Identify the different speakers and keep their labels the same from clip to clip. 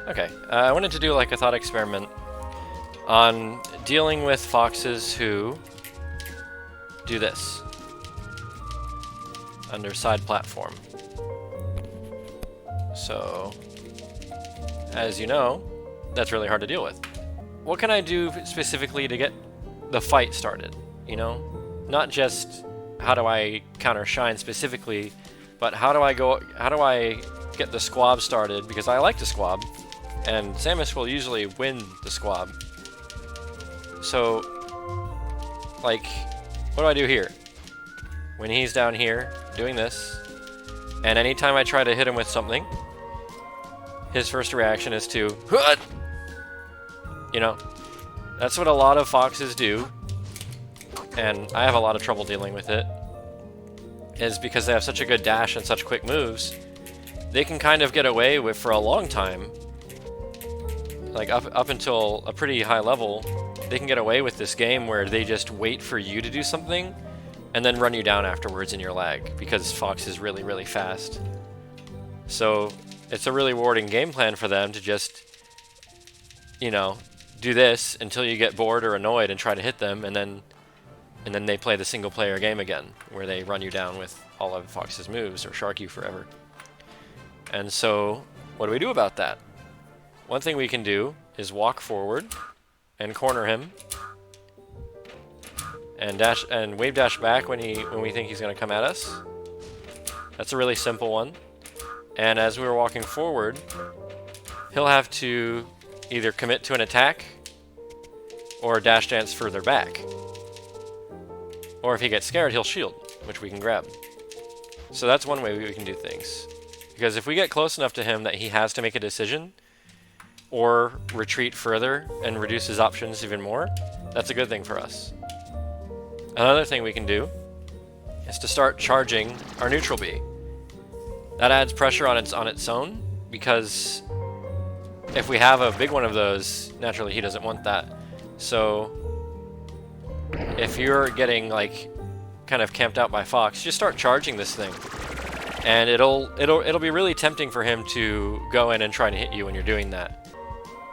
Speaker 1: Okay, I wanted to do like a thought experiment on dealing with foxes who do this under side platform. So, as you know, that's really hard to deal with. What can I do specifically to get the fight started? You know, not just how do I counter Shine specifically, but how do I get the squab started? Because I like to squab, and Samus will usually win the squab. So, like, what do I do here? When he's down here doing this, and anytime I try to hit him with something, his first reaction is to, "Hut!" You know, that's what a lot of foxes do, and I have a lot of trouble dealing with it, is because they have such a good dash and such quick moves, they can kind of get away with, for a long time, like up until a pretty high level, they can get away with this game where they just wait for you to do something and then run you down afterwards in your lag, because Fox is really, really fast. So it's a really rewarding game plan for them to just, you know, do this until you get bored or annoyed and try to hit them, and then they play the single player game again, where they run you down with all of Fox's moves or shark you forever. And so, what do we do about that? One thing we can do is walk forward and corner him, and wave dash back when we think he's going to come at us. That's a really simple one. And as we're walking forward, he'll have to either commit to an attack or dash dance further back. Or if he gets scared, he'll shield, which we can grab. So that's one way we can do things. Because if we get close enough to him that he has to make a decision, or retreat further and reduce his options even more, that's a good thing for us. Another thing we can do is to start charging our Nuetral B. That adds pressure on its own, because if we have a big one of those, naturally he doesn't want that. So if you're getting like kind of camped out by Fox, just start charging this thing, and it'll be really tempting for him to go in and try to hit you when you're doing that.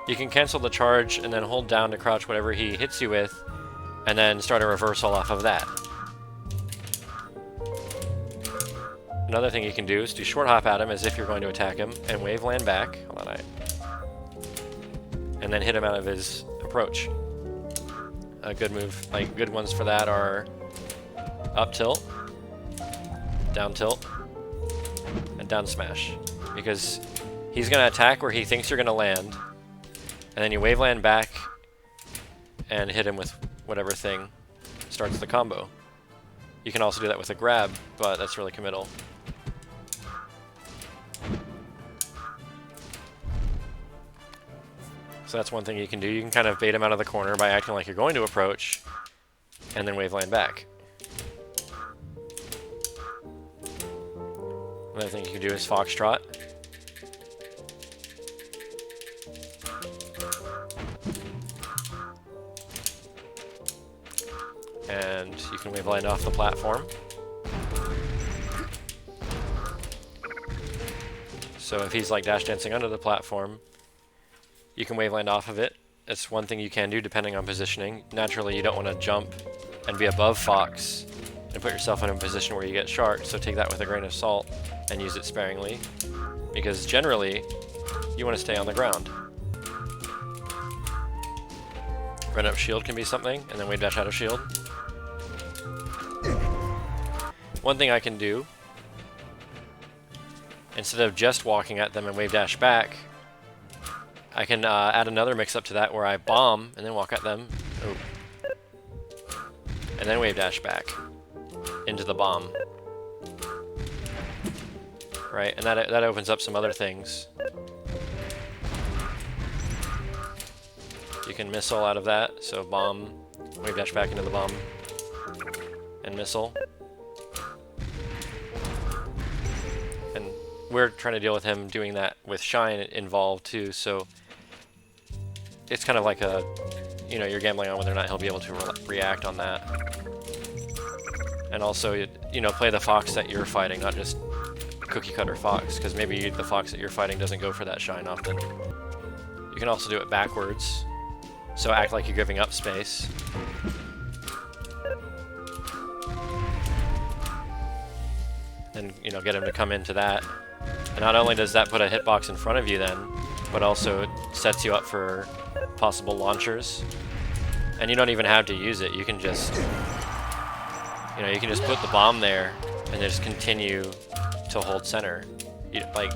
Speaker 1: You can cancel the charge and then hold down to crouch whatever he hits you with, and then start a reversal off of that. Another thing you can do is do short hop at him as if you're going to attack him, and wave land back. Hold on, and then hit him out of his approach. A good move, like good ones for that are up tilt, down tilt, and down smash. Because he's going to attack where he thinks you're going to land, and then you wave land back and hit him with whatever thing starts the combo. You can also do that with a grab, but that's really committal. So that's one thing you can do. You can kind of bait him out of the corner by acting like you're going to approach, and then wave land back. Another thing you can do is foxtrot. And you can wave land off the platform. So if he's like dash dancing under the platform, you can wave land off of it. It's one thing you can do depending on positioning. Naturally, you don't want to jump and be above Fox and put yourself in a position where you get sharked, so take that with a grain of salt and use it sparingly, because generally you want to stay on the ground. Run up shield can be something, and then wave dash out of shield. One thing I can do, instead of just walking at them and wave dash back, I can add another mix up to that where I bomb and then walk at them, and then wave dash back into the bomb. Right, and that opens up some other things. You can missile out of that, so bomb, wave dash back into the bomb, and missile. And we're trying to deal with him doing that with Shine involved too, so it's kind of like a, you know, you're gambling on whether or not he'll be able to react on that. And also, you know, play the Fox that you're fighting, not just cookie cutter Fox, because maybe the Fox that you're fighting doesn't go for that Shine often. You can also do it backwards, so act like you're giving up space. And, you know, get him to come into that. And not only does that put a hitbox in front of you then, but also it sets you up for possible launchers. And you don't even have to use it. You can just, you know, you can just put the bomb there and just continue to hold center. You, like,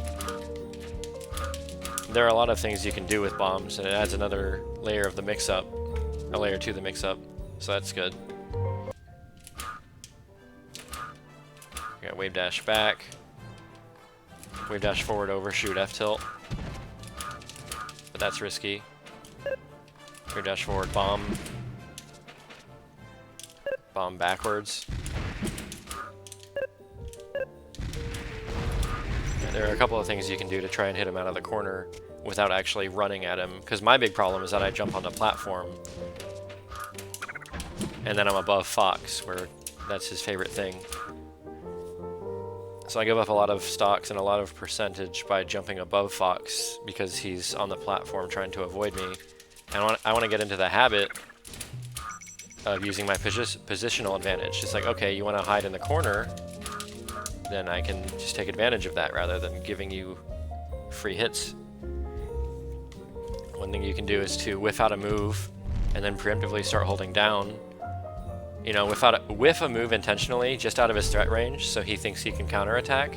Speaker 1: there are a lot of things you can do with bombs, and it adds another layer of the mix-up, a layer to the mix-up, so that's good. We got wave dash back, wave dash forward, overshoot, F tilt, but that's risky. Wave dash forward, bomb, bomb backwards. There are a couple of things you can do to try and hit him out of the corner without actually running at him, because my big problem is that I jump on the platform and then I'm above Fox, where that's his favorite thing. So I give up a lot of stocks and a lot of percentage by jumping above Fox because he's on the platform trying to avoid me. And I want to get into the habit of using my positional advantage. It's like, okay, you want to hide in the corner, then I can just take advantage of that rather than giving you free hits. One thing you can do is to whiff out a move and then preemptively start holding down. You know, whiff a move intentionally just out of his threat range so he thinks he can counterattack,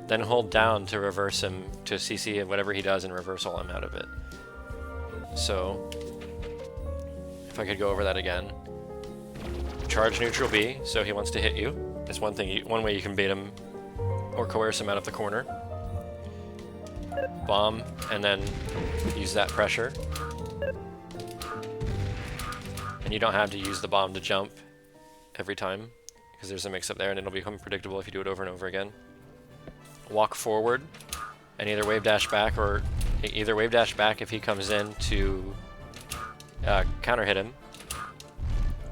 Speaker 1: then hold down to reverse him, to CC whatever he does and reversal him out of it. So, if I could go over that again. Charge Nuetral B, so he wants to hit you. That's one thing, one way you can bait him or coerce him out of the corner. Bomb, and then use that pressure. And you don't have to use the bomb to jump every time, because there's a mix-up there and it'll become predictable if you do it over and over again. Walk forward, and either wave dash back, or either wave dash back if he comes in to counter hit him,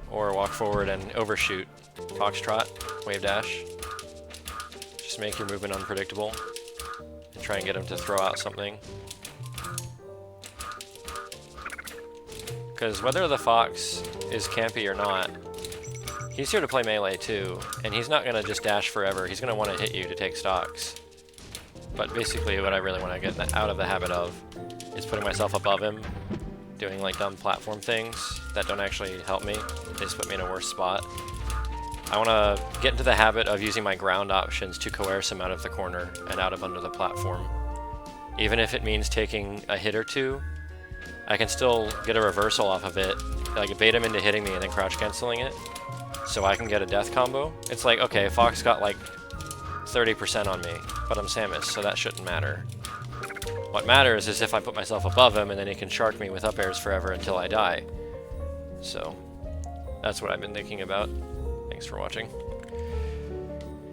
Speaker 1: or walk forward and overshoot. Foxtrot, wave dash. Just make your movement unpredictable and try and get him to throw out something. Because whether the Fox is campy or not, he's here to play melee too, and he's not going to just dash forever. He's going to want to hit you to take stocks. But basically what I really want to get out of the habit of is putting myself above him, doing like dumb platform things that don't actually help me. They just put me in a worse spot. I want to get into the habit of using my ground options to coerce him out of the corner and out of under the platform. Even if it means taking a hit or two, I can still get a reversal off of it, like bait him into hitting me and then crouch canceling it, so I can get a death combo. It's like, okay, Fox got like 30% on me, but I'm Samus, so that shouldn't matter. What matters is if I put myself above him and then he can shark me with up airs forever until I die. So, that's what I've been thinking about. Thanks for watching.